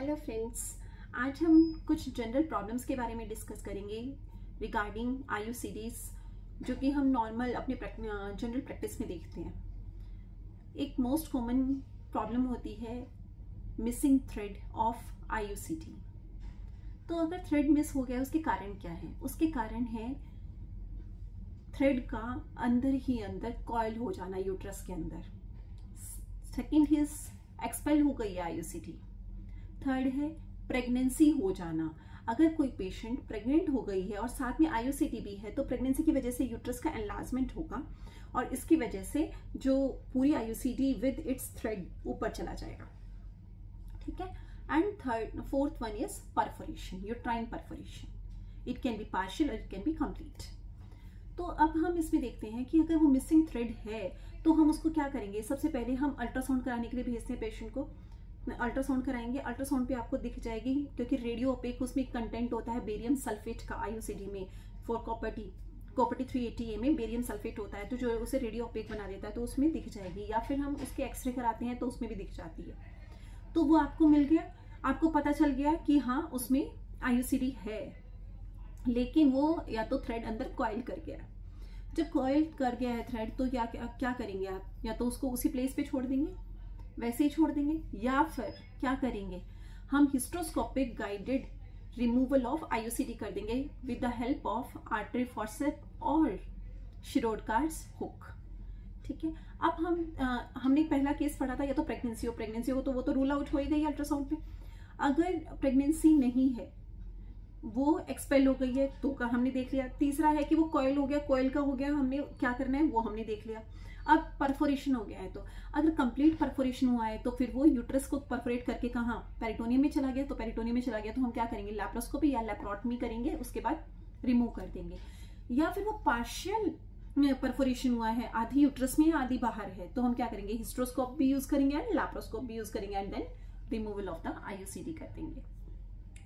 Hello friends, आज हम कुछ जनरल प्रॉब्लम्स के बारे में डिस्कस करेंगे रिगार्डिंग आईयूसीडीज, जो कि हम नॉर्मल अपने जनरल प्रैक्टिस में देखते हैं। एक मोस्ट कॉमन प्रॉब्लम होती है मिसिंग थ्रेड ऑफ आईयूसीडी। तो अगर थ्रेड मिस हो गया, उसके कारण क्या है? उसके कारण है थ्रेड का अंदर ही अंदर कॉइल हो जाना यूट्रस के अंदर। सेकेंड है एक्सपेल हो गई है आईयूसीडी। थर्ड है प्रेगनेंसी हो जाना। अगर कोई पेशेंट प्रेग्नेंट हो गई है और साथ में आईयूसीडी भी है, तो प्रेगनेंसी की वजह से यूट्रस का एनलार्जमेंट होगा और इसकी वजह से जो पूरी आईयूसीडी विद इट्स थ्रेड ऊपर चला जाएगा। ठीक है। And fourth one is perforation, uterine perforation. It can be partial और इट कैन बी कंप्लीट। तो अब हम इसमें देखते हैं कि अगर वो मिसिंग थ्रेड है तो हम उसको क्या करेंगे। सबसे पहले हम अल्ट्रासाउंड कराने के लिए भेजते हैं पेशेंट को। अल्ट्रासाउंड कराएंगे, अल्ट्रासाउंड पे आपको दिख जाएगी, क्योंकि रेडियो ओपेक उसमें कंटेंट होता है बेरियम सल्फेट का आईयूसीडी में। फॉर कॉपर-टी 380A में बेरियम सल्फेट होता है, तो जो उसे रेडियो ओपेक बना देता है, तो उसमें दिख जाएगी। या फिर हम उसके एक्सरे कराते हैं तो उसमें भी दिख जाती है। तो वो आपको मिल गया, आपको पता चल गया कि हाँ उसमें आईयूसीडी है, लेकिन वो या तो थ्रेड अंदर कॉइल कर गया। जब कॉइल कर गया है थ्रेड, तो क्या करेंगे आप? या तो उसको उसी प्लेस पे छोड़ देंगे, वैसे ही छोड़ देंगे, या फिर क्या करेंगे, हम hysteroscopic guided removal of IUCD कर देंगे with the help of artery forceps और शिरोडकार्स हुक। ठीक है। अब हमने पहला केस पढ़ा था, या तो प्रेगनेंसी हो तो वो तो रूल आउट हो ही गई अल्ट्रासाउंड पे। अगर प्रेगनेंसी नहीं है, वो एक्सपेल हो गई है, तो का हमने देख लिया। तीसरा है कि वो कॉइल हो गया, कॉइल का हो गया, हमने क्या करना है वो हमने देख लिया। अब परफोरेशन हो गया है, तो अगर कंप्लीट परफोरेशन हुआ है तो फिर वो यूट्रस को परफोरेट करके कहाँ, पेरिटोनियम में चला गया। तो पेरिटोनियम में चला गया तो हम क्या करेंगे, लैप्रोस्कोपी या लैप्रोटमी करेंगे, उसके बाद रिमूव कर देंगे। या फिर वो पार्शियल परफोरेशन हुआ है, आधी यूट्रस में आधी बाहर है, तो हम क्या करेंगे, हिस्ट्रोस्कोप भी यूज करेंगे एंड लैप्रोस्कोप भी यूज करेंगे and then removal of the IUCD कर देंगे।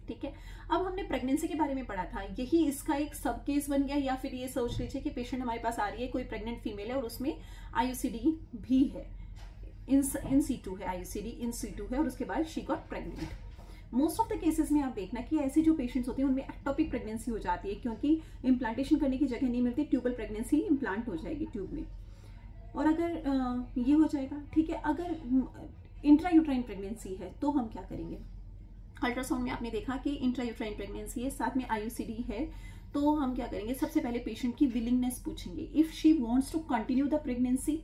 ठीक है। अब हमने प्रेगनेंसी के बारे में पढ़ा था, यही इसका एक सब केस बन गया। या फिर ये सोच लीजिए कि पेशेंट हमारे पास आ रही है, कोई प्रेग्नेंट फीमेल है और उसमें आईयूसीडी भी है, इन सीटू है, आईयूसीडी इन सीटू है, और उसके बाद she got pregnant. Most of the cases में आप देखना कि ऐसे जो पेशेंट्स होते हैं उनमें एक्टोपिक प्रेगनेंसी हो जाती है, क्योंकि इम्प्लांटेशन करने की जगह नहीं मिलती, ट्यूबल प्रेगनेंसी इम्प्लांट हो जाएगी ट्यूब में, और अगर ये हो जाएगा। ठीक है। अगर इंट्रायूट्राइन प्रेगनेंसी है तो हम क्या करेंगे, अल्ट्रासाउंड में आपने देखा कि इंट्रायूट्राइन प्रेगनेंसी है, साथ में आईयूसीडी है, तो हम क्या करेंगे, सबसे पहले पेशेंट की विलिंगनेस पूछेंगे। If she wants to continue the pregnancy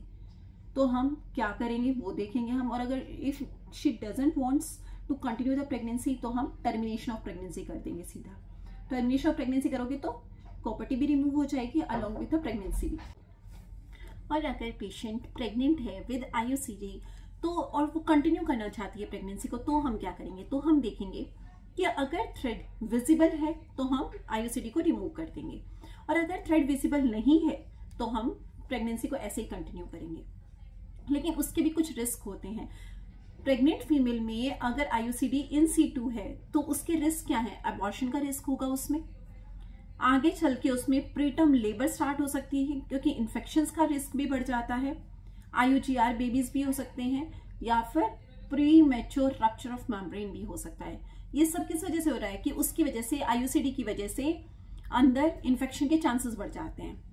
तो हम क्या करेंगे वो देखेंगे हम, और अगर if she doesn't wants to continue the pregnancy तो हम टर्मिनेशन ऑफ प्रेगनेंसी कर देंगे सीधा। टर्मिनेशन ऑफ प्रेगनेंसी करोगे तो कॉपर-टी भी रिमूव हो जाएगी अलॉन्ग विद द प्रेगनेंसी भी। और अगर पेशेंट प्रेग्नेंट है विद आईयूसीडी तो और वो कंटिन्यू करना चाहती है प्रेगनेंसी को, तो हम क्या करेंगे, तो हम देखेंगे कि अगर थ्रेड विजिबल है तो हम आईयूसीडी को रिमूव कर देंगे, और अगर थ्रेड विजिबल नहीं है तो हम प्रेगनेंसी को ऐसे ही कंटिन्यू करेंगे। लेकिन उसके भी कुछ रिस्क होते हैं। प्रेग्नेंट फीमेल में अगर आईयूसीडी इन सीटू है तो उसके रिस्क क्या है, अबॉर्शन का रिस्क होगा उसमें, आगे चल के उसमें प्रीटर्म लेबर स्टार्ट हो सकती है, क्योंकि इन्फेक्शंस का रिस्क भी बढ़ जाता है, IUGR बेबीज भी हो सकते हैं, या फिर pre mature rupture of membrane भी हो सकता है। ये सब किस वजह से हो रहा है कि उसकी वजह से, आईयूसीडी की वजह से अंदर इन्फेक्शन के चांसेस बढ़ जाते हैं।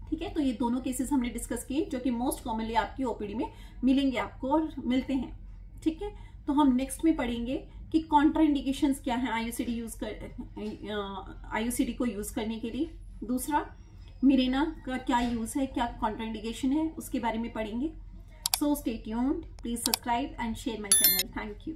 ठीक है। तो ये दोनों केसेस हमने डिस्कस किए, जो कि मोस्ट कॉमनली आपकी ओपीडी में मिलेंगे आपको और मिलते हैं। ठीक है। तो हम नेक्स्ट में पढ़ेंगे कि कॉन्ट्राइंडिकेशंस क्या है आईयूसीडी को यूज करने के लिए। दूसरा, मिरेना का क्या यूज है, क्या कॉन्ट्राइंडिकेशन है, उसके बारे में पढ़ेंगे। So stay tuned, please subscribe and share my channel. Thank you.